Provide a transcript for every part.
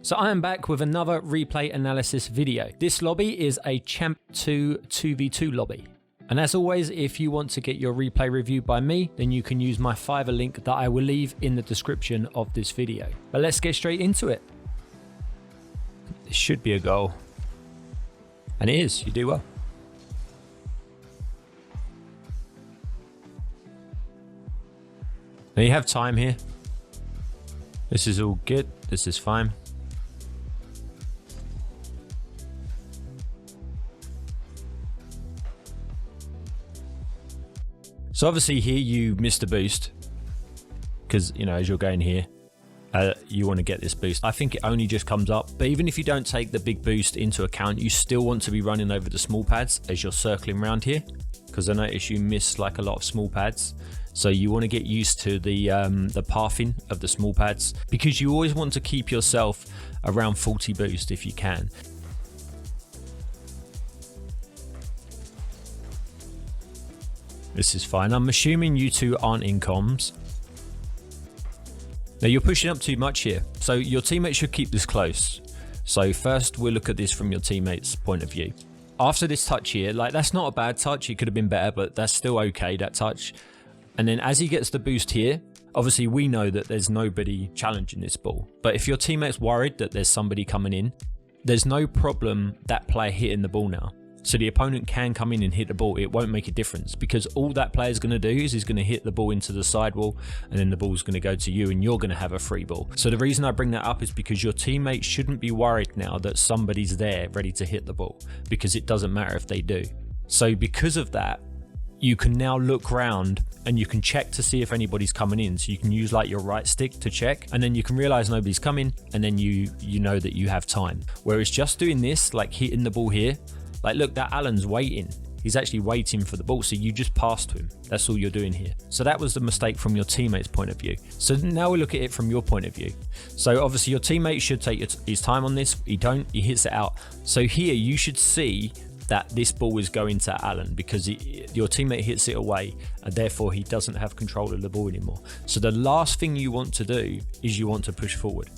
So I am back with another replay analysis video. This lobby is a Champ 2 2v2 lobby. And as always, if you want to get your replay reviewed by me, then you can use my Fiverr link that I will leave in the description of this video. But let's get straight into it. This should be a goal. And it is, you do well. Now you have time here. This is all good, this is fine. So obviously here you missed a boost because, you know, as you're going here, you want to get this boost. I think it only just comes up, but even if you don't take the big boost into account, you still want to be running over the small pads as you're circling around here, because I notice you miss like a lot of small pads. So you want to get used to the pathing of the small pads, because you always want to keep yourself around 40 boost if you can. This is fine. I'm assuming you two aren't in comms. Now you're pushing up too much here. So your teammates should keep this close. So first we'll look at this from your teammates' point of view. After this touch here, like that's not a bad touch. It could have been better, but that's still okay, that touch. And then as he gets the boost here, obviously we know that there's nobody challenging this ball. But if your teammate's worried that there's somebody coming in, there's no problem that player hitting the ball now. So the opponent can come in and hit the ball. It won't make a difference, because all that player is going to do is he's going to hit the ball into the sidewall, and then the ball's going to go to you and you're going to have a free ball. So the reason I bring that up is because your teammates shouldn't be worried now that somebody's there ready to hit the ball, because it doesn't matter if they do. So because of that, you can now look around and you can check to see if anybody's coming in. So you can use like your right stick to check, and then you can realize nobody's coming, and then you know that you have time. Whereas just doing this, like hitting the ball here, like look, that Alan's waiting. He's actually waiting for the ball, so you just passed to him. That's all you're doing here. So that was the mistake from your teammate's point of view. So now we look at it from your point of view. So obviously your teammate should take his time on this. He don't, he hits it out. So here you should see that this ball is going to Alan, because your teammate hits it away, and therefore he doesn't have control of the ball anymore. So the last thing you want to do is you want to push forward,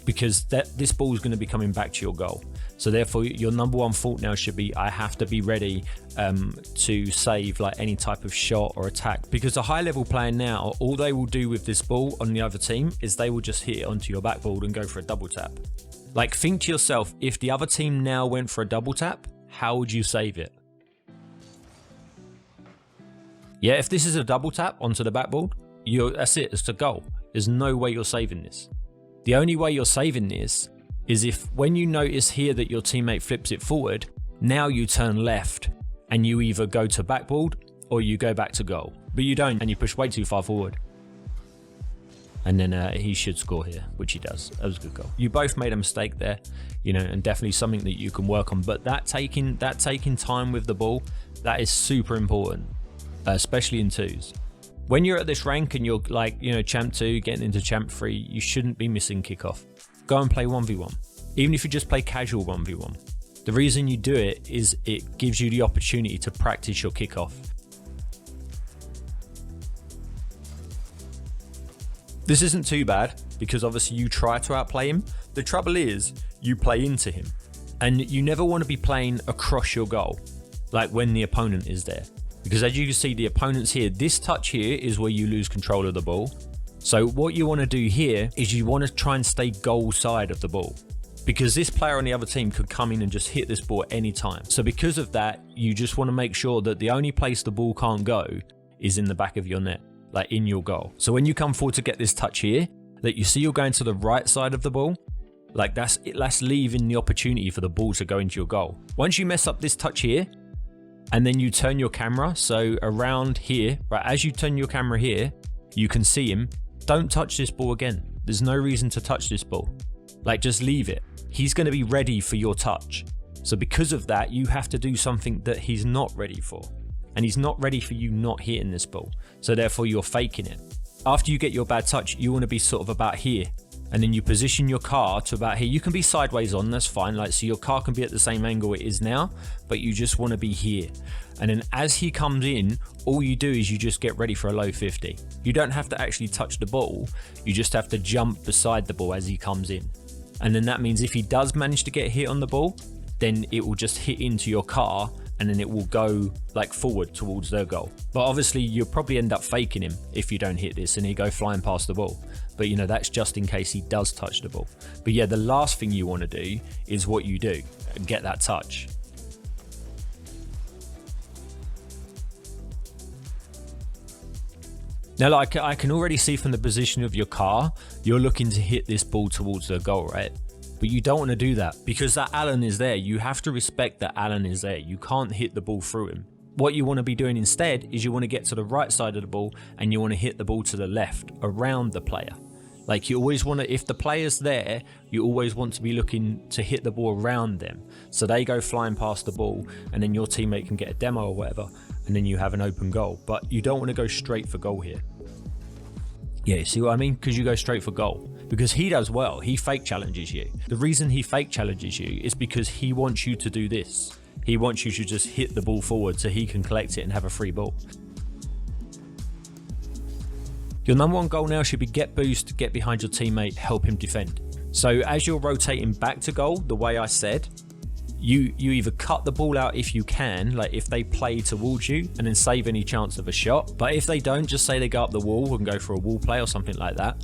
because this ball is going to be coming back to your goal. So therefore your number one thought now should be, I have to be ready to save like any type of shot or attack, because a high level player now, all they will do with this ball on the other team is they will just hit it onto your backboard and go for a double tap. Like think to yourself, if the other team now went for a double tap, how would you save it? Yeah, if this is a double tap onto the backboard, that's it, it's a goal. There's no way you're saving this. The only way you're saving this is if, when you notice here that your teammate flips it forward, now you turn left and you either go to backboard or you go back to goal. But you don't, and you push way too far forward. And then he should score here, which he does. That was a good goal. You both made a mistake there, you know, and definitely something that you can work on. But that taking time with the ball, that is super important, especially in twos. When you're at this rank and you're like, you know, Champ 2, getting into Champ 3, you shouldn't be missing kickoff. Go and play 1v1. Even if you just play casual 1v1. The reason you do it is it gives you the opportunity to practice your kickoff. This isn't too bad, because obviously you try to outplay him. The trouble is you play into him, and you never want to be playing across your goal, like when the opponent is there. Because as you can see, the opponent's here. This touch here is where you lose control of the ball. So what you want to do here is you want to try and stay goal side of the ball, because this player on the other team could come in and just hit this ball at any time. So because of that, you just want to make sure that the only place the ball can't go is in the back of your net, like in your goal. So when you come forward to get this touch here, that you see you're going to the right side of the ball, like that's leaving the opportunity for the ball to go into your goal. Once you mess up this touch here, and then you turn your camera, so around here, right, as you turn your camera here, you can see him. Don't touch this ball again. There's no reason to touch this ball. Like, just leave it. He's going to be ready for your touch. So because of that, you have to do something that he's not ready for. And he's not ready for you not hitting this ball. So therefore you're faking it. After you get your bad touch, you want to be sort of about here. And then you position your car to about here. You can be sideways on, that's fine. Like, so your car can be at the same angle it is now, but you just want to be here. And then as he comes in, all you do is you just get ready for a low 50. You don't have to actually touch the ball. You just have to jump beside the ball as he comes in. And then that means if he does manage to get hit on the ball, then it will just hit into your car and then it will go like forward towards their goal. But obviously you'll probably end up faking him if you don't hit this and he go flying past the ball. But you know, that's just in case he does touch the ball. But yeah, the last thing you want to do is what you do, get that touch. Now, like, I can already see from the position of your car, you're looking to hit this ball towards the goal, right? But you don't want to do that because that Allen is there. You have to respect that Allen is there. You can't hit the ball through him. What you want to be doing instead is you want to get to the right side of the ball and you want to hit the ball to the left, around the player. Like, you always want to, if the player's there, you always want to be looking to hit the ball around them. So they go flying past the ball and then your teammate can get a demo or whatever, and then you have an open goal. But you don't want to go straight for goal here. Yeah, see what I mean? Because you go straight for goal. Because he does well, he fake challenges you. The reason he fake challenges you is because he wants you to do this. He wants you to just hit the ball forward so he can collect it and have a free ball. Your number one goal now should be get boost, get behind your teammate, help him defend. So as you're rotating back to goal, the way I said, you either cut the ball out if you can, like if they play towards you, and then save any chance of a shot. But if they don't, just say they go up the wall and go for a wall play or something like that.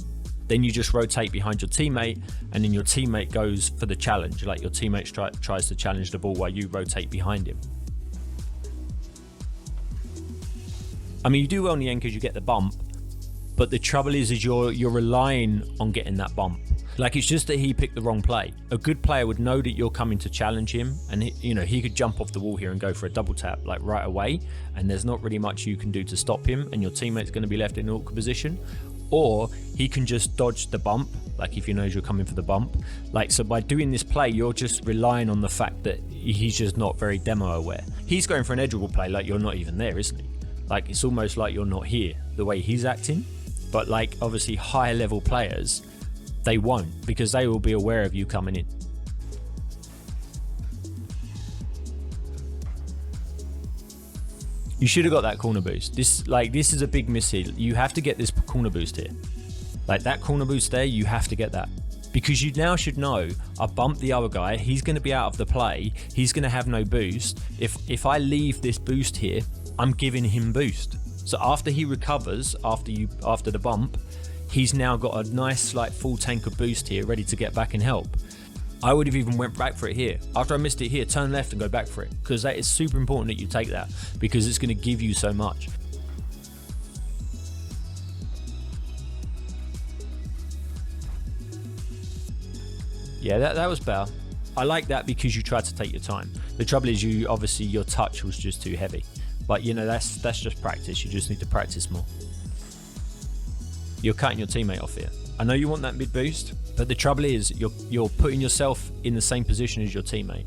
Then you just rotate behind your teammate, and then your teammate goes for the challenge. Like your teammate tries to challenge the ball while you rotate behind him. I mean, you do well in the end because you get the bump, but the trouble is you're relying on getting that bump. Like, it's just that he picked the wrong play. A good player would know that you're coming to challenge him, and he could jump off the wall here and go for a double tap like right away, and there's not really much you can do to stop him, and your teammate's going to be left in an awkward position. Or he can just dodge the bump, like if he knows you're coming for the bump. Like, so by doing this play, you're just relying on the fact that he's just not very demo aware. He's going for an edgeable play like you're not even there, isn't he? Like, it's almost like you're not here, the way he's acting. But like, obviously higher level players, they won't, because they will be aware of you coming in. You should have got that corner boost. This is a big miss here. You have to get this corner boost here. Like, that corner boost there, you have to get that. Because you now should know, I bumped the other guy, he's going to be out of the play, he's going to have no boost. If I leave this boost here, I'm giving him boost. So after he recovers, after the bump, he's now got a nice like full tank of boost here, ready to get back and help. I would have even went back for it here. After I missed it here, turn left and go back for it, because that is super important that you take that, because it's going to give you so much. Yeah, that was better. I like that because you tried to take your time. The trouble is, obviously your touch was just too heavy. But you know, that's just practice. You just need to practice more. You're cutting your teammate off here. I know you want that mid boost, but the trouble is you're putting yourself in the same position as your teammate.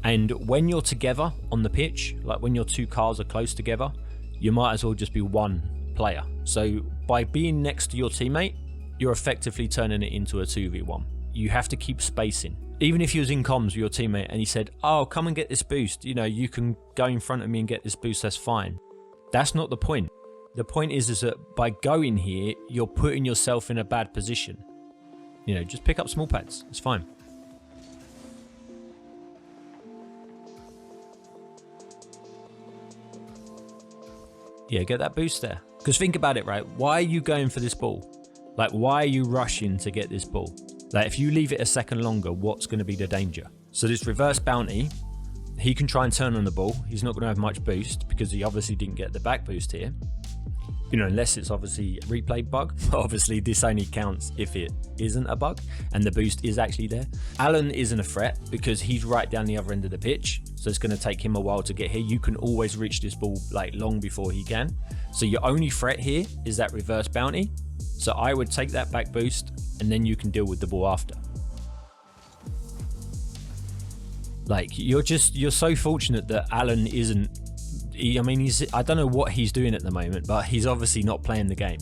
And when you're together on the pitch, like when your two cars are close together, you might as well just be one player. So by being next to your teammate, you're effectively turning it into a 2v1. You have to keep spacing. Even if you was in comms with your teammate and he said, oh, come and get this boost, you know, you can go in front of me and get this boost, that's fine. That's not the point. The point is that by going here, you're putting yourself in a bad position. You know, just pick up small pads, it's fine. Yeah, get that boost there. Because think about it, right? Why are you going for this ball? Like, why are you rushing to get this ball? Like, if you leave it a second longer, what's going to be the danger? So this reverse bounty, he can try and turn on the ball. He's not going to have much boost because he obviously didn't get the back boost here. You know, unless it's obviously a replay bug. Obviously, this only counts if it isn't a bug and the boost is actually there. Allen isn't a threat because he's right down the other end of the pitch. So it's going to take him a while to get here. You can always reach this ball like long before he can. So your only threat here is that reverse bounty. So I would take that back boost and then you can deal with the ball after. Like, you're so fortunate that Allen isn't, I don't know what he's doing at the moment, but he's obviously not playing the game.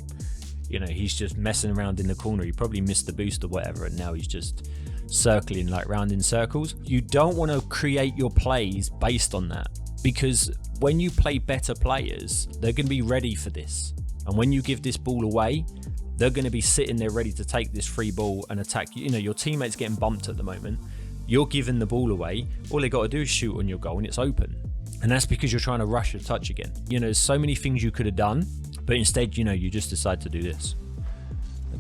You know, he's just messing around in the corner. He probably missed the boost or whatever, and now he's just circling like round in circles. You don't want to create your plays based on that, because when you play better players, they're going to be ready for this. And when you give this ball away, they're going to be sitting there ready to take this free ball and attack. You know, your teammate's getting bumped at the moment. You're giving the ball away. All they got to do is shoot on your goal and it's open. And that's because you're trying to rush a touch again. You know, there's so many things you could have done, but instead, you know, you just decide to do this.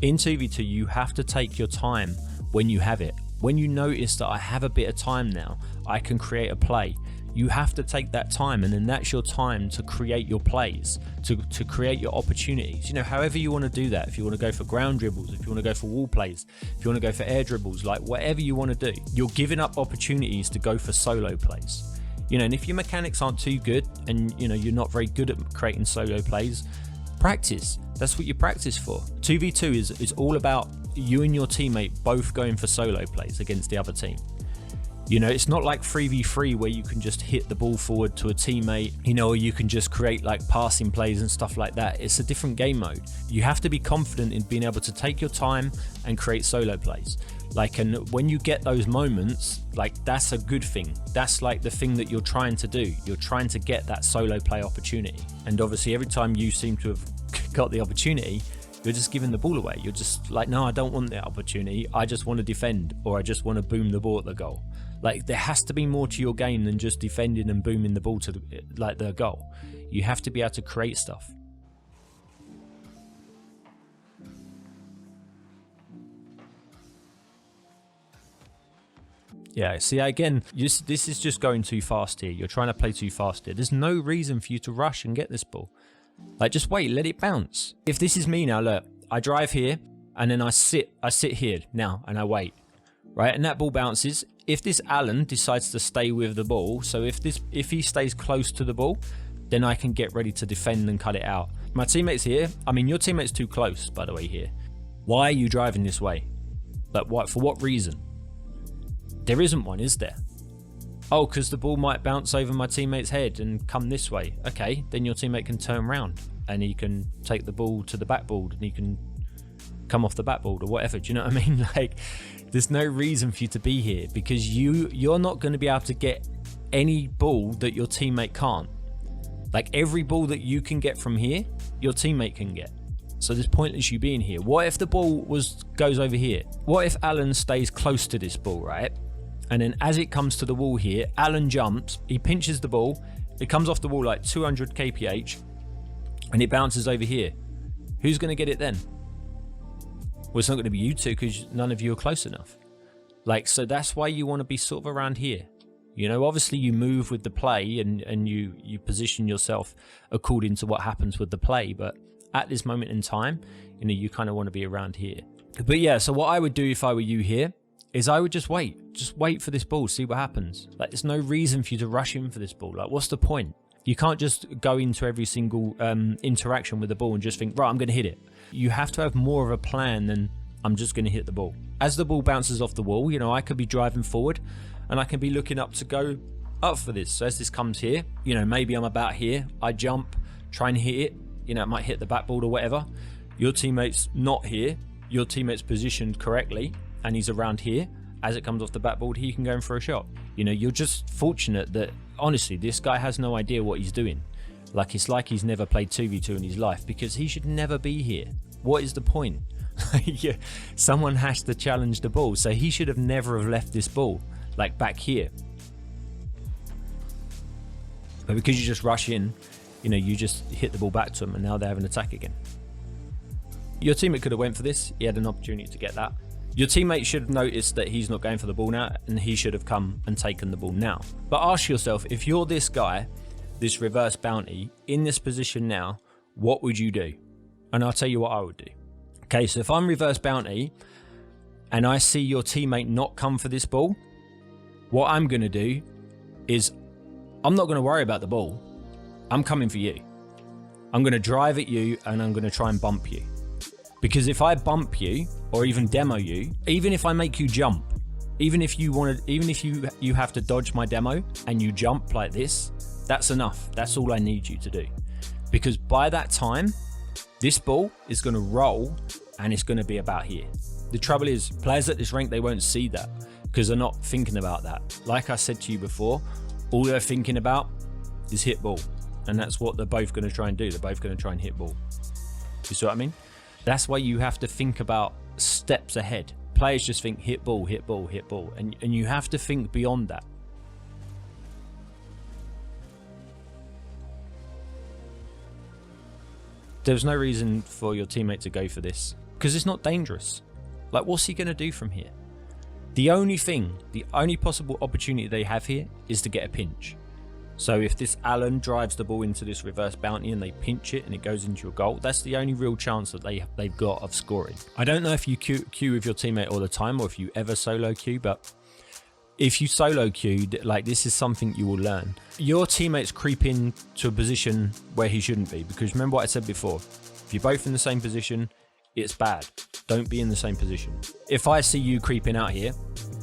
In 2v2, you have to take your time when you have it. When you notice that I have a bit of time now, I can create a play. You have to take that time, and then that's your time to create your plays, to create your opportunities. You know, however you want to do that. If you want to go for ground dribbles, if you want to go for wall plays, if you want to go for air dribbles, like whatever you want to do, you're giving up opportunities to go for solo plays. You know, and if your mechanics aren't too good and, you know, you're not very good at creating solo plays, practice. That's what you practice for. 2v2 is all about you and your teammate both going for solo plays against the other team. You know, it's not like 3v3 where you can just hit the ball forward to a teammate, you know, or you can just create like passing plays and stuff like that. It's a different game mode. You have to be confident in being able to take your time and create solo plays. Like, and when you get those moments, like, that's a good thing. That's like the thing that you're trying to do. You're trying to get that solo play opportunity. And obviously every time you seem to have got the opportunity, you're just giving the ball away. You're just like, no, I don't want that opportunity. I just want to defend, or I just want to boom the ball at the goal. Like, there has to be more to your game than just defending and booming the ball to the goal. You have to be able to create stuff. Yeah, see, again, this is just going too fast here. You're trying to play too fast here. There's no reason for you to rush and get this ball. Like, just wait, let it bounce. If this is me now, look, I drive here and then I sit here now and I wait, right? And that ball bounces. If this Alan decides to stay with the ball, so if he stays close to the ball, then I can get ready to defend and cut it out. My teammate's here. I mean, your teammate's too close, by the way, here. Why are you driving this way? Like, what? For what reason? There isn't one, is there? Oh, because the ball might bounce over my teammate's head and come this way. Okay, then your teammate can turn around and he can take the ball to the backboard and he can come off the backboard or whatever. Do you know what I mean? Like, there's no reason for you to be here because you're not going to be able to get any ball that your teammate can't. Like, every ball that you can get from here, your teammate can get. So there's pointless you being here. What if the ball goes over here? What if Alan stays close to this ball, right? And then as it comes to the wall here, Alan jumps, he pinches the ball, it comes off the wall like 200 kph, and it bounces over here. Who's going to get it then? Well, it's not going to be you two because none of you are close enough. Like, so that's why you want to be sort of around here. You know, obviously you move with the play and you position yourself according to what happens with the play, but at this moment in time, you know, you kind of want to be around here. But yeah, so what I would do if I were you here is I would just wait for this ball, see what happens. Like, there's no reason for you to rush in for this ball. Like, what's the point? You can't just go into every single interaction with the ball and just think, right, I'm going to hit it. You have to have more of a plan than I'm just going to hit the ball. As the ball bounces off the wall, you know, I could be driving forward and I can be looking up to go up for this. So as this comes here, you know, maybe I'm about here, I jump, try and hit it. You know, it might hit the backboard or whatever. Your teammate's not here. Your teammate's positioned correctly and he's around here. As it comes off the backboard, he can go in for a shot. You know, you're just fortunate that, honestly, this guy has no idea what he's doing. Like, it's like he's never played 2v2 in his life because he should never be here. What is the point? Yeah, someone has to challenge the ball. So he should have never have left this ball, like, back here. But because you just rush in, you know, you just hit the ball back to them and now they have an attack again. Your teammate could have went for this. He had an opportunity to get that. Your teammate should have noticed that he's not going for the ball now and he should have come and taken the ball now. But ask yourself, if you're this guy, this reverse bounty, in this position now, what would you do? And I'll tell you what I would do. Okay, so if I'm reverse bounty and I see your teammate not come for this ball, what I'm going to do is I'm not going to worry about the ball. I'm coming for you. I'm going to drive at you and I'm going to try and bump you. Because if I bump you or even demo you, even if I make you jump, even if you have to dodge my demo and you jump like this, that's enough. That's all I need you to do. Because by that time, this ball is going to roll and it's going to be about here. The trouble is, players at this rank, they won't see that because they're not thinking about that. Like I said to you before, all they're thinking about is hit ball. And that's what they're both going to try and do. They're both going to try and hit ball. You see what I mean? That's why you have to think about steps ahead. Players just think hit ball, hit ball, hit ball, and you have to think beyond that. There's no reason for your teammate to go for this because it's not dangerous. Like, what's he going to do from here? The only possible opportunity they have here is to get a pinch. So if this Allen drives the ball into this reverse bounty and they pinch it and it goes into your goal, that's the only real chance that they've got of scoring. I don't know if you queue with your teammate all the time or if you ever solo queue, but if you solo queue, like, this is something you will learn. Your teammates creep in to a position where he shouldn't be, because remember what I said before, if you're both in the same position, it's bad. Don't be in the same position. If I see you creeping out here,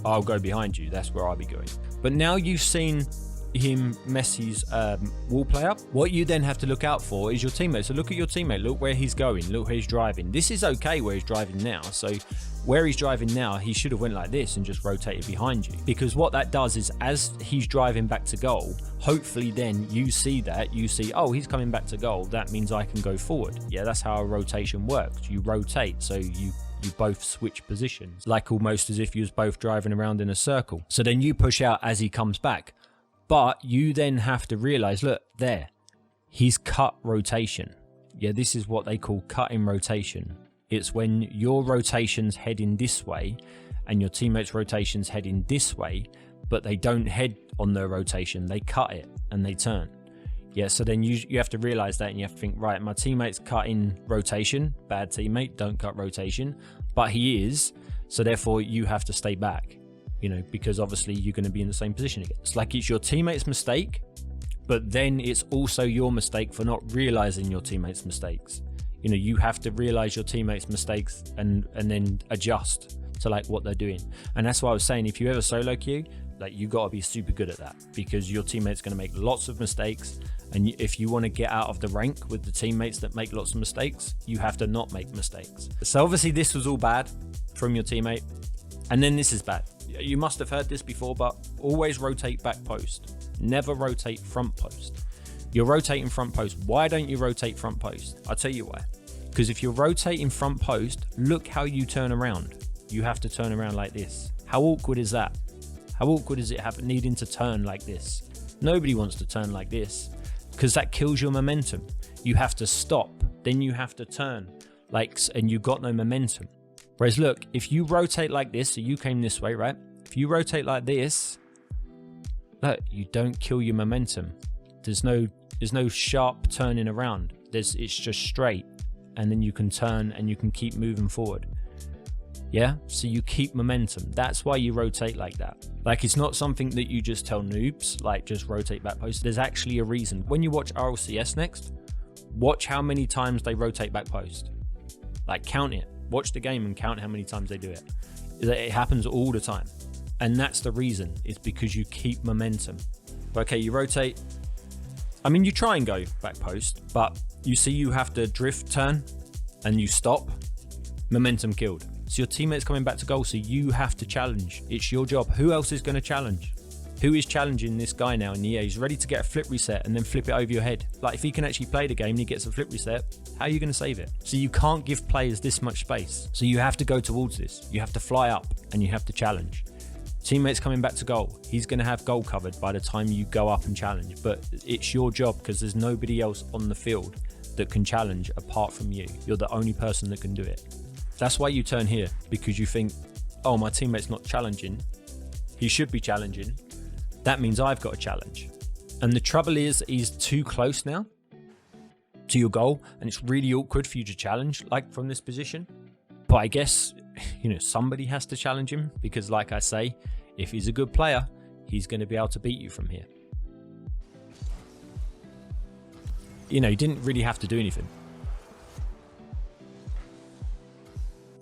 I'll go behind you. That's where I'll be going. But now you've seen him Messi's wall play up, what you then have to look out for is your teammate. So look at your teammate, look where he's going, look where he's driving. This is okay where he's driving now. So where he's driving now, he should have went like this and just rotated behind you, because what that does is as he's driving back to goal, hopefully then you see, oh, he's coming back to goal, that means I can go forward. Yeah, that's how a rotation works. You rotate, so you both switch positions, like almost as if you was both driving around in a circle. So then you push out as he comes back. But you then have to realize, look, there, he's cut rotation. Yeah, this is what they call cutting rotation. It's when your rotation's heading this way and your teammate's rotation's heading this way, but they don't head on their rotation, they cut it and they turn. Yeah, so then you have to realize that, and you have to think, right, my teammate's cutting rotation, bad teammate, don't cut rotation, but he is, so therefore you have to stay back. You know, because obviously you're going to be in the same position again. It's like it's your teammate's mistake, but then it's also your mistake for not realizing your teammate's mistakes. You know, you have to realize your teammate's mistakes and then adjust to like what they're doing. And that's why I was saying, if you ever solo queue, like, you got to be super good at that, because your teammate's going to make lots of mistakes. And if you want to get out of the rank with the teammates that make lots of mistakes, you have to not make mistakes. So obviously this was all bad from your teammate. And then this is bad. You must have heard this before, but always rotate back post. Never rotate front post. You're rotating front post. Why don't you rotate front post? I'll tell you why. Because if you're rotating front post, look how you turn around. You have to turn around like this. How awkward is that? How awkward is it needing to turn like this? Nobody wants to turn like this, because that kills your momentum. You have to stop, then you have to turn, and you got no momentum. Whereas look, if you rotate like this, so you came this way, right? If you rotate like this, look, you don't kill your momentum. There's no sharp turning around. It's just straight, and then you can turn and you can keep moving forward. Yeah, so you keep momentum. That's why you rotate like that. Like, it's not something that you just tell noobs, like, just rotate back post. There's actually a reason. When you watch RLCS next, watch how many times they rotate back post. Like, count it. Watch the game and count how many times they do it. It happens all the time. And that's the reason. It's because you keep momentum. Okay, you rotate. I mean, you try and go back post, but you see you have to drift turn and you stop. Momentum killed. So your teammate's coming back to goal, so you have to challenge. It's your job. Who else is going to challenge? Who is challenging this guy now in the air? He's ready to get a flip reset and then flip it over your head. Like, if he can actually play the game and he gets a flip reset, how are you going to save it? So you can't give players this much space. So you have to go towards this. You have to fly up and you have to challenge. Teammate's coming back to goal. He's going to have goal covered by the time you go up and challenge. But it's your job, because there's nobody else on the field that can challenge apart from you. You're the only person that can do it. That's why you turn here, because you think, oh, my teammate's not challenging. He should be challenging. That means I've got a challenge. And the trouble is, he's too close now to your goal, and it's really awkward for you to challenge, like, from this position. But I guess, you know, somebody has to challenge him, because like I say, if he's a good player, he's going to be able to beat you from here. You know, he didn't really have to do anything.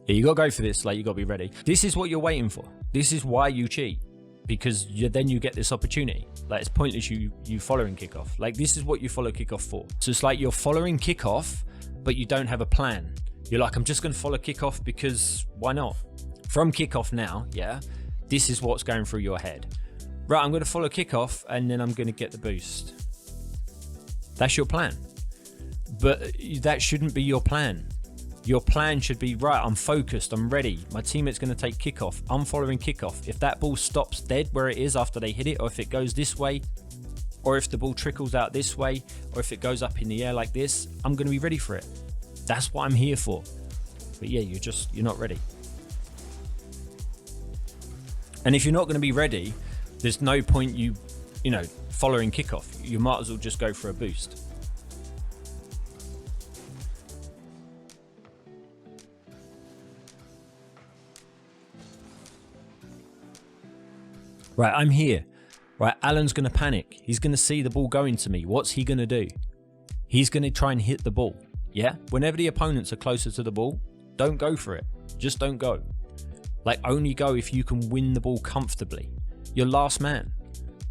Yeah, you got to go for this, like, you got to be ready. This is what you're waiting for. This is why you cheat, because then you get this opportunity. Like, it's pointless you following kickoff. Like, this is what you follow kickoff for. So it's like you're following kickoff, but you don't have a plan. You're like, I'm just going to follow kickoff because why not? From kickoff now, yeah, this is what's going through your head. Right, I'm going to follow kickoff and then I'm going to get the boost. That's your plan. But that shouldn't be your plan. Your plan should be, right, I'm focused, I'm ready. My teammate's going to take kickoff. I'm following kickoff. If that ball stops dead where it is after they hit it, or if it goes this way, or if the ball trickles out this way, or if it goes up in the air like this, I'm going to be ready for it. That's what I'm here for. But yeah, you're not ready. And if you're not going to be ready, there's no point you following kickoff. You might as well just go for a boost. Right, I'm here. Right, Alan's going to panic. He's going to see the ball going to me. What's he going to do? He's going to try and hit the ball. Yeah? Whenever the opponents are closer to the ball, don't go for it. Just don't go. Like, only go if you can win the ball comfortably. You're last man.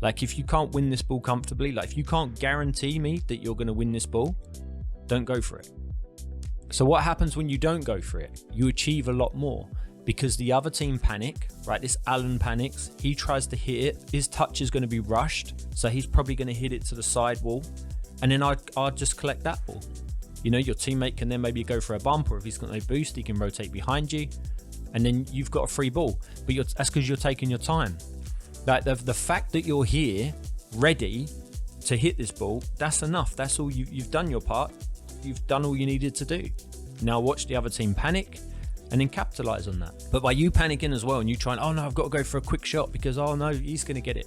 Like, if you can't win this ball comfortably, like if you can't guarantee me that you're going to win this ball, don't go for it. So what happens when you don't go for it? You achieve a lot more. Because the other team panic, right? This Alan panics. He tries to hit it. His touch is going to be rushed. So he's probably going to hit it to the side wall. And then I'll just collect that ball. You know, your teammate can then maybe go for a bump, or if he's got no boost, he can rotate behind you. And then you've got a free ball. But that's because you're taking your time. Like the fact that you're here, ready to hit this ball, that's enough. That's all. You've done your part. You've done all you needed to do. Now watch the other team panic. And then capitalize on that. But by you panicking as well and you trying, oh no, I've got to go for a quick shot because, oh no, he's going to get it.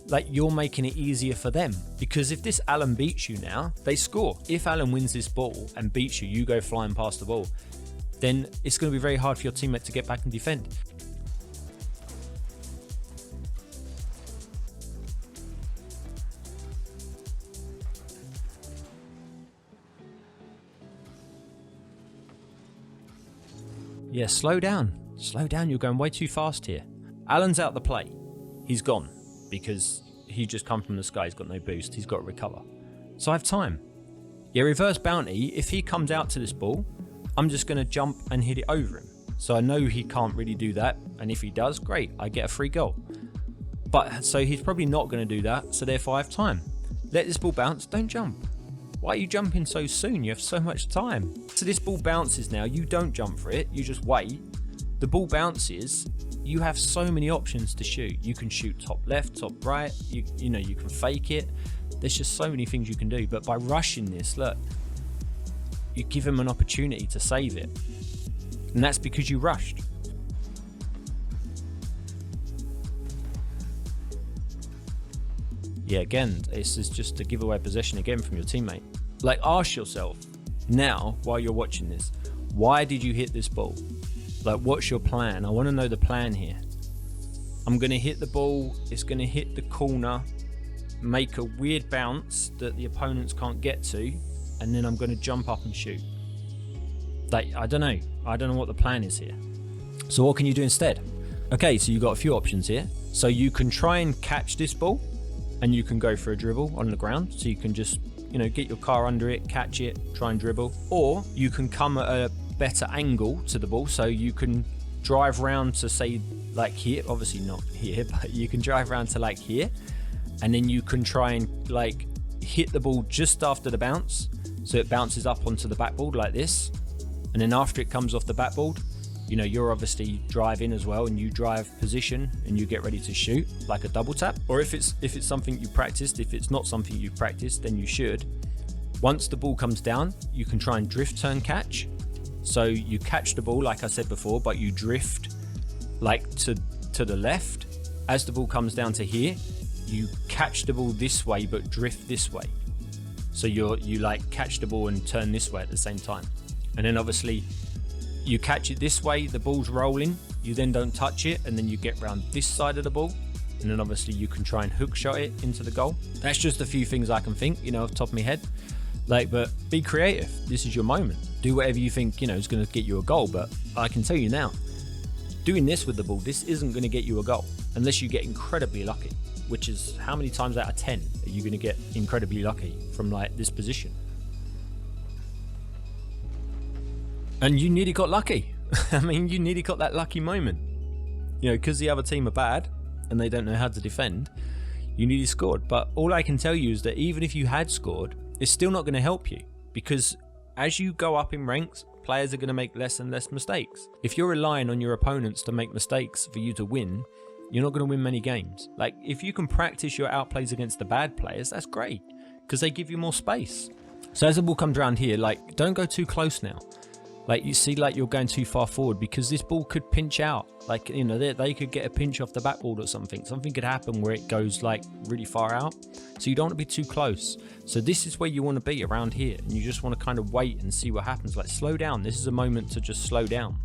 Like, you're making it easier for them. Because if this Alan beats you now, they score. If Alan wins this ball and beats you, you go flying past the ball, then it's going to be very hard for your teammate to get back and defend. Yeah, slow down. Slow down, you're going way too fast here. Alan's out the play. He's gone because he just come from the sky. He's got no boost. He's got to recover. So I have time. Yeah, reverse bounty. If he comes out to this ball, I'm just going to jump and hit it over him. So I know he can't really do that. And if he does, great. I get a free goal. But so he's probably not going to do that. So therefore I have time. Let this ball bounce. Don't jump. Why are you jumping so soon? You have so much time. So this ball bounces now. You don't jump for it. You just wait. The ball bounces. You have so many options to shoot. You can shoot top left, top right. You can fake it. There's just so many things you can do. But by rushing this, look, you give him an opportunity to save it. And that's because you rushed. Yeah, again, this is just to give away possession again from your teammate. Like, ask yourself now, while you're watching this, why did you hit this ball? Like, what's your plan? I want to know the plan here. I'm going to hit the ball. It's going to hit the corner, make a weird bounce that the opponents can't get to, and then I'm going to jump up and shoot. Like, I don't know. I don't know what the plan is here. So what can you do instead? Okay, so you've got a few options here. So you can try and catch this ball, and you can go for a dribble on the ground. So you can just, get your car under it, catch it, try and dribble. Or you can come at a better angle to the ball. So you can drive round to, say, like here. Obviously not here, but you can drive around to like here. And then you can try and like hit the ball just after the bounce. So it bounces up onto the backboard like this. And then after it comes off the backboard, you're obviously driving as well, and you drive position and you get ready to shoot like a double tap. Or if it's something you practiced, if it's not something you've practiced, then you should. Once the ball comes down, you can try and drift turn catch. So you catch the ball, like I said before, but you drift like to the left. As the ball comes down to here, you catch the ball this way, but drift this way. So you like catch the ball and turn this way at the same time. And then obviously you catch it this way, the ball's rolling, you then don't touch it, and then you get around this side of the ball, and then obviously you can try and hook shot it into the goal. That's just a few things I can think, off the top of my head. But be creative. This is your moment. Do whatever you think, is going to get you a goal. But I can tell you now, doing this with the ball, this isn't going to get you a goal unless you get incredibly lucky, which is how many times out of 10 are you going to get incredibly lucky from like this position? And you nearly got lucky. I mean, you nearly got that lucky moment. Because the other team are bad and they don't know how to defend, you nearly scored. But all I can tell you is that even if you had scored, it's still not going to help you, because as you go up in ranks, players are going to make less and less mistakes. If you're relying on your opponents to make mistakes for you to win, you're not going to win many games. Like, if you can practice your outplays against the bad players, that's great, because they give you more space. So as the ball comes around here, like, don't go too close now. Like, you see, like, you're going too far forward, because this ball could pinch out. Like, you know, they could get a pinch off the backboard or something. Something could happen where it goes, like, really far out. So you don't want to be too close. So this is where you want to be, around here. And you just want to kind of wait and see what happens. Like, slow down. This is a moment to just slow down.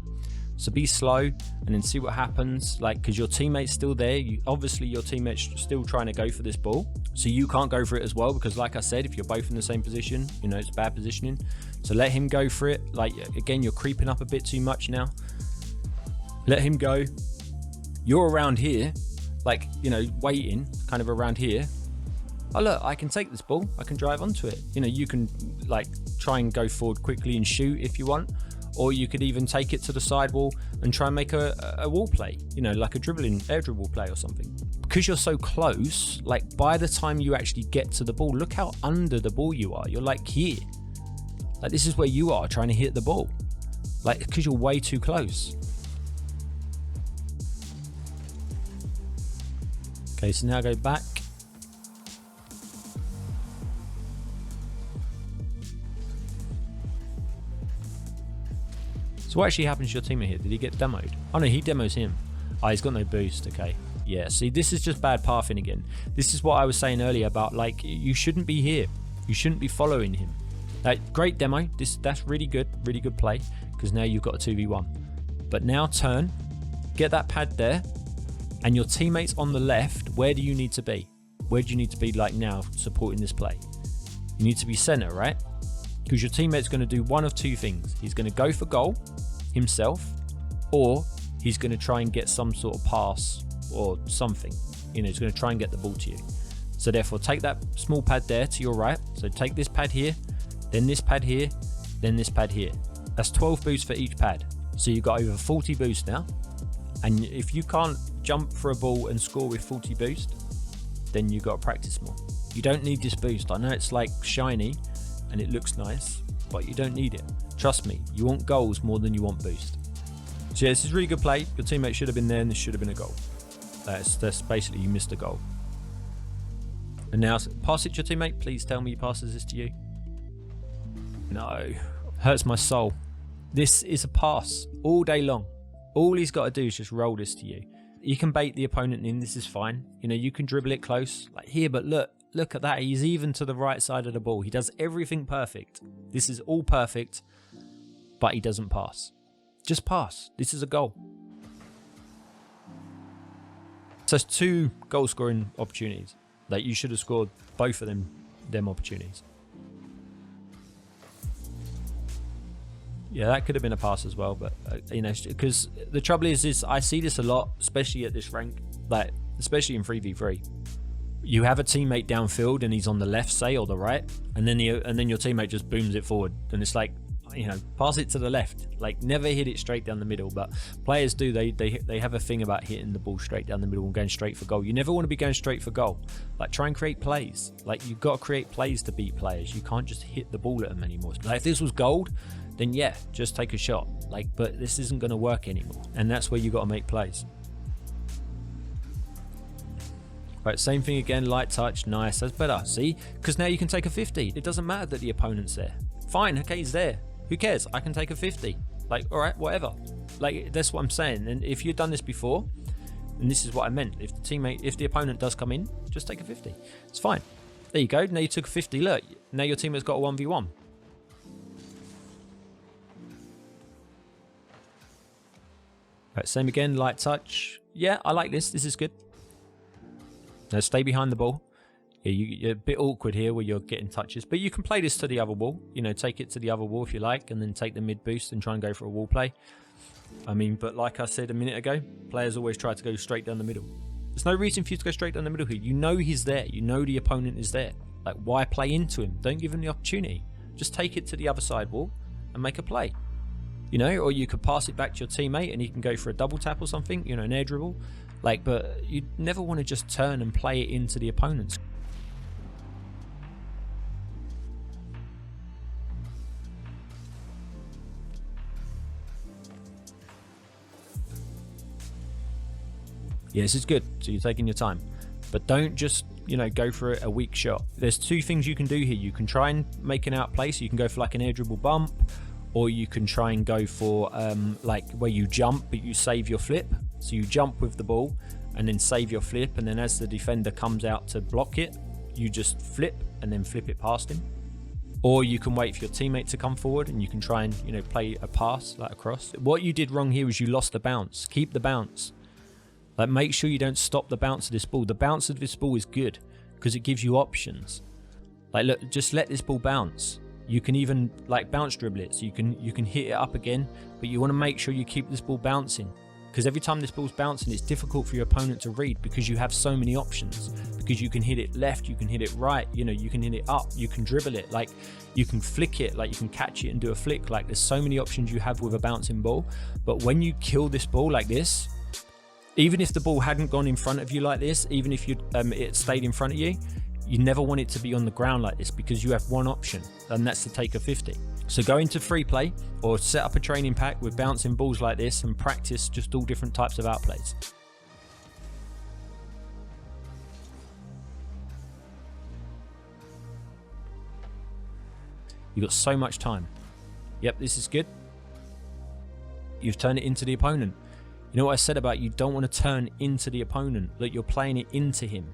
So be slow and then see what happens. Like, because your teammate's still there. Obviously, your teammate's still trying to go for this ball. So you can't go for it as well, because like I said, if you're both in the same position, you know, it's bad positioning. So let him go for it. Like, again, you're creeping up a bit too much now. Let him go. You're around here, like, you know, waiting kind of around here. Oh, look, I can take this ball. I can drive onto it. You know, you can, like, try and go forward quickly and shoot if you want. Or you could even take it to the sidewall and try and make a wall play, you know, like a air dribble play or something. Because you're so close, like, by the time you actually get to the ball, look how under the ball you are. You're like here. Like, this is where you are trying to hit the ball. Like, because you're way too close. Okay, so now go back. So what actually happens to your teammate here? Did he get demoed? Oh no, he demos him. Oh, he's got no boost. Okay. Yeah, see, this is just bad pathing again. This is what I was saying earlier about, like, you shouldn't be here. You shouldn't be following him. Like, great demo. That's really good play, because now you've got a 2v1. But now turn, get that pad there, and your teammates on the left, where do you need to be? Where do you need to be, like, now, supporting this play? You need to be center, right? Because your teammate's going to do one of two things. He's going to go for goal himself, or he's going to try and get some sort of pass or something. You know, he's going to try and get the ball to you. So therefore, take that small pad there to your right. So take this pad here, then this pad here, then this pad here. That's 12 boosts for each pad. So you've got over 40 boosts now. And if you can't jump for a ball and score with 40 boost, then you've got to practice more. You don't need this boost. I know it's like shiny and it looks nice, but you don't need it. Trust me, you want goals more than you want boost. So yeah, this is really good play. Your teammate should have been there and this should have been a goal. That's basically, you missed a goal. And now pass it to your teammate. Please tell me he passes this to you. No, hurts my soul. This is a pass all day long. All he's got to do is just roll this to you. You can bait the opponent in. This is fine. You know, you can dribble it close like here, but look at that. He's even to the right side of the ball. He does everything perfect. This is all perfect, but he doesn't pass. Just pass. This is a goal. So it's 2 goal scoring opportunities. Like, you should have scored both of them opportunities. Yeah, that could have been a pass as well, but you know, because the trouble is I see this a lot, especially at this rank, like especially in 3v3. You have a teammate downfield and he's on the left, say, or the right, and then your teammate just booms it forward, and it's like, you know, pass it to the left. Like, never hit it straight down the middle. But players do, they have a thing about hitting the ball straight down the middle and going straight for goal. You never want to be going straight for goal. Like, try and create plays. Like, you've got to create plays to beat players. You can't just hit the ball at them anymore. Like, if this was gold, then yeah, just take a shot. Like, but this isn't going to work anymore, and that's where you got to make plays. Right, same thing again, light touch, nice, that's better, see? Because now you can take a 50. It doesn't matter that the opponent's there. Fine, okay, he's there. Who cares? I can take a 50. Like, all right, whatever. Like, that's what I'm saying. And if you've done this before, and this is what I meant, if the opponent does come in, just take a 50. It's fine. There you go. Now you took a 50. Look, now your teammate's got a 1v1. Right, same again, light touch. Yeah, I like this. This is good. Now stay behind the ball. Yeah, you're a bit awkward here where you're getting touches, but you can play this to the other wall. You know, take it to the other wall if you like, and then take the mid boost and try and go for a wall play. I mean, but like I said a minute ago, players always try to go straight down the middle. There's no reason for you to go straight down the middle here. You know he's there. You know the opponent is there. Like, why play into him? Don't give him the opportunity. Just take it to the other side wall and make a play. You know, or you could pass it back to your teammate and he can go for a double tap or something, you know, an air dribble. Like, but you never want to just turn and play it into the opponent's. Yeah, this is good. So you're taking your time, but don't just, you know, go for a weak shot. There's two things you can do here. You can try and make an outplay, so you can go for like an air dribble bump, or you can try and go for like where you jump but you save your flip. So you jump with the ball and then save your flip, and then as the defender comes out to block it, you just flip and then flip it past him. Or you can wait for your teammate to come forward and you can try and, you know, play a pass like across. What you did wrong here was you lost the bounce. Keep the bounce. Like, make sure you don't stop the bounce of this ball. The bounce of this ball is good because it gives you options. Like, look, just let this ball bounce. You can even like bounce dribble it, so you can hit it up again, but you want to make sure you keep this ball bouncing, because every time this ball's bouncing, it's difficult for your opponent to read because you have so many options. Because you can hit it left, you can hit it right, you know, you can hit it up, you can dribble it, like you can flick it, like you can catch it and do a flick. Like, there's so many options you have with a bouncing ball. But when you kill this ball like this, even if the ball hadn't gone in front of you like this, even if it stayed in front of you, you never want it to be on the ground like this, because you have one option, and that's to take a 50. So go into free play or set up a training pack with bouncing balls like this and practice just all different types of outplays. You've got so much time. Yep, this is good. You've turned it into the opponent. You know what I said about you don't want to turn into the opponent. Look, you're playing it into him.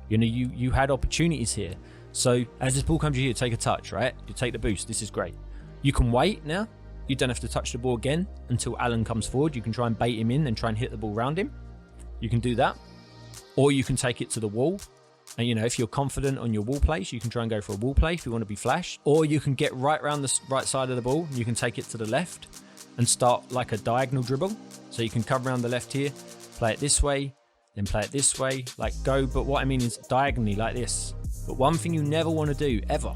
You know, you had opportunities here. So as this ball comes to you, take a touch, right? You take the boost. This is great. You can wait now. You don't have to touch the ball again until Alan comes forward. You can try and bait him in and try and hit the ball around him. You can do that. Or you can take it to the wall. And, you know, if you're confident on your wall plays, you can try and go for a wall play if you want to be flash. Or you can get right around the right side of the ball. You can take it to the left and start like a diagonal dribble. So you can come around the left here, play it this way, then play it this way, like go. But what I mean is diagonally like this. But one thing you never want to do, ever,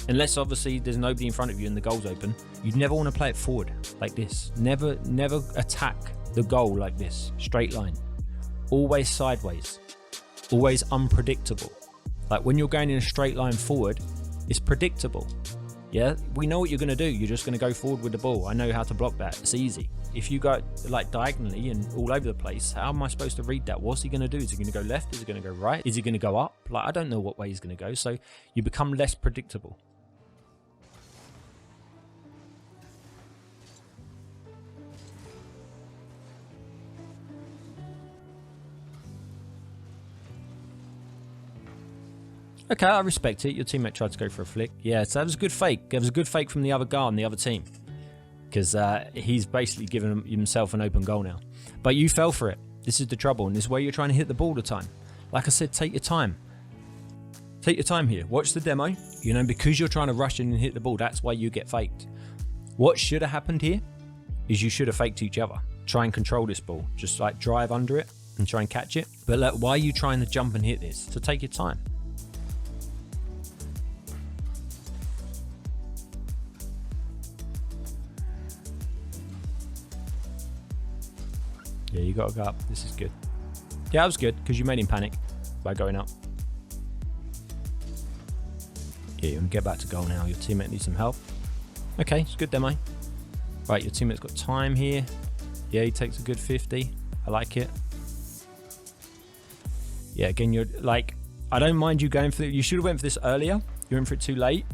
unless obviously there's nobody in front of you and the goal's open, you never want to play it forward like this. Never attack the goal like this, straight line. Always sideways. Always unpredictable. Like when you're going in a straight line forward, it's predictable. Yeah, we know what you're going to do. You're just going to go forward with the ball. I know how to block that. It's easy. If you go like diagonally and all over the place, how am I supposed to read that? What's he going to do? Is he going to go left? Is he going to go right? Is he going to go up? Like, I don't know what way he's going to go. So you become less predictable. Okay, I respect it. Your teammate tried to go for a flick. Yeah, so that was a good fake. That was a good fake from the other guy on the other team. Because he's basically given himself an open goal now. But you fell for it. This is the trouble. And this is where you're trying to hit the ball all the time. Like I said, take your time. Take your time here. Watch the demo. You know, because you're trying to rush in and hit the ball, that's why you get faked. What should have happened here is you should have faked each other. Try and control this ball. Just like drive under it and try and catch it. But look, why are you trying to jump and hit this? So take your time. Yeah, you got to go up. This is good. Yeah, that was good because you made him panic by going up. Yeah, you want to get back to goal now. Your teammate needs some help. Okay, it's good demo. Right, your teammate's got time here. Yeah, he takes a good 50. I like it. Yeah, again, you're like, I don't mind you going for it. You should have went for this earlier. You're in for it too late.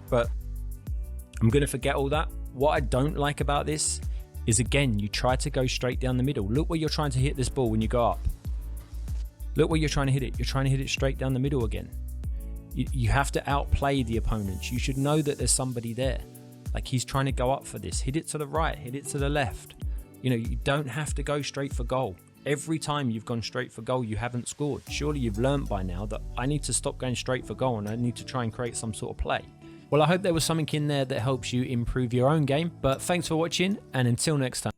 But I'm going to forget all that. What I don't like about this is, again, you try to go straight down the middle. Look where you're trying to hit this ball when you go up. Look where you're trying to hit it. You're trying to hit it straight down the middle again. You have to outplay the opponents. You should know that there's somebody there. Like, he's trying to go up for this. Hit it to the right. Hit it to the left. You know, you don't have to go straight for goal. Every time you've gone straight for goal, you haven't scored. Surely you've learned by now that I need to stop going straight for goal and I need to try and create some sort of play. Well, I hope there was something in there that helps you improve your own game. But thanks for watching, and until next time.